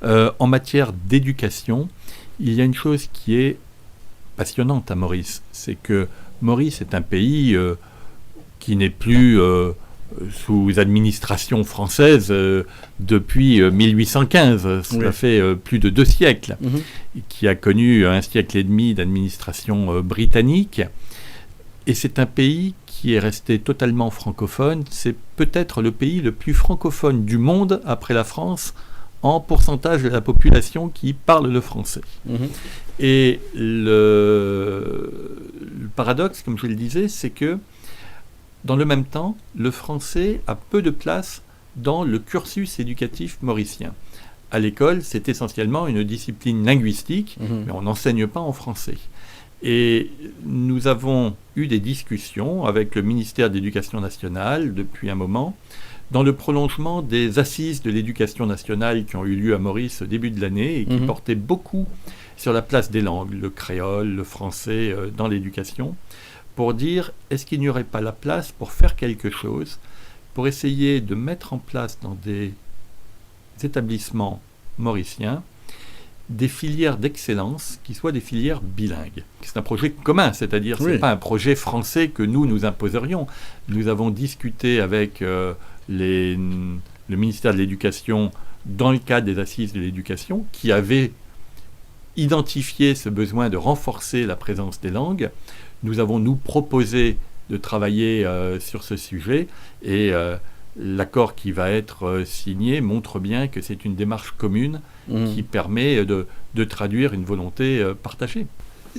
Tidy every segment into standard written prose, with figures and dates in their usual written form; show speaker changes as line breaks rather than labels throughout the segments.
En matière d'éducation, il y a une chose qui est passionnante à Maurice, c'est que Maurice est un pays qui n'est plus sous administration française depuis 1815. Cela fait plus de 2 siècles, qui a connu un siècle et demi d'administration britannique. Et c'est un pays qui est resté totalement francophone. C'est peut-être le pays le plus francophone du monde après la France en pourcentage de la population qui parle le français. Et le paradoxe, comme je le disais, c'est que dans le même temps, le français a peu de place dans le cursus éducatif mauricien. À l'école, c'est essentiellement une discipline linguistique, mais on n'enseigne pas en français. Et nous avons eu des discussions avec le ministère de l'Éducation nationale depuis un moment, dans le prolongement des assises de l'éducation nationale qui ont eu lieu à Maurice au début de l'année et qui portaient beaucoup sur la place des langues, le créole, le français dans l'éducation, pour dire est-ce qu'il n'y aurait pas la place pour faire quelque chose, pour essayer de mettre en place dans des établissements mauriciens des filières d'excellence qui soient des filières bilingues. C'est un projet commun, c'est-à-dire ce n'est pas un projet français que nous imposerions. Nous avons discuté avec le ministère de l'Éducation dans le cadre des assises de l'éducation qui avait identifié ce besoin de renforcer la présence des langues. Nous avons, nous, proposé de travailler sur ce sujet et l'accord qui va être signé montre bien que c'est une démarche commune qui permet de traduire une volonté partagée.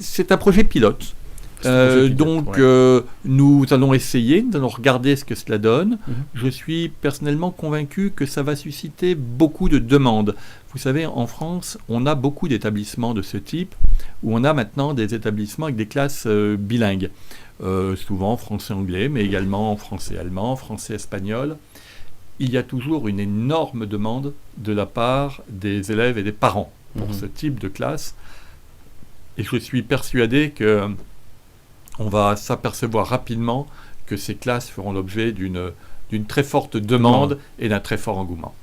C'est un projet pilote. Nous allons essayer, nous allons regarder ce que cela donne. Je suis personnellement convaincu que ça va susciter beaucoup de demandes. Vous savez, en France, on a beaucoup d'établissements de ce type, où on a maintenant des établissements avec des classes bilingues. Souvent français-anglais, mais également français-allemand, français-espagnol. Il y a toujours une énorme demande de la part des élèves et des parents pour ce type de classe. Et je suis persuadé qu'on va s'apercevoir rapidement que ces classes feront l'objet d'une très forte demande et d'un très fort engouement.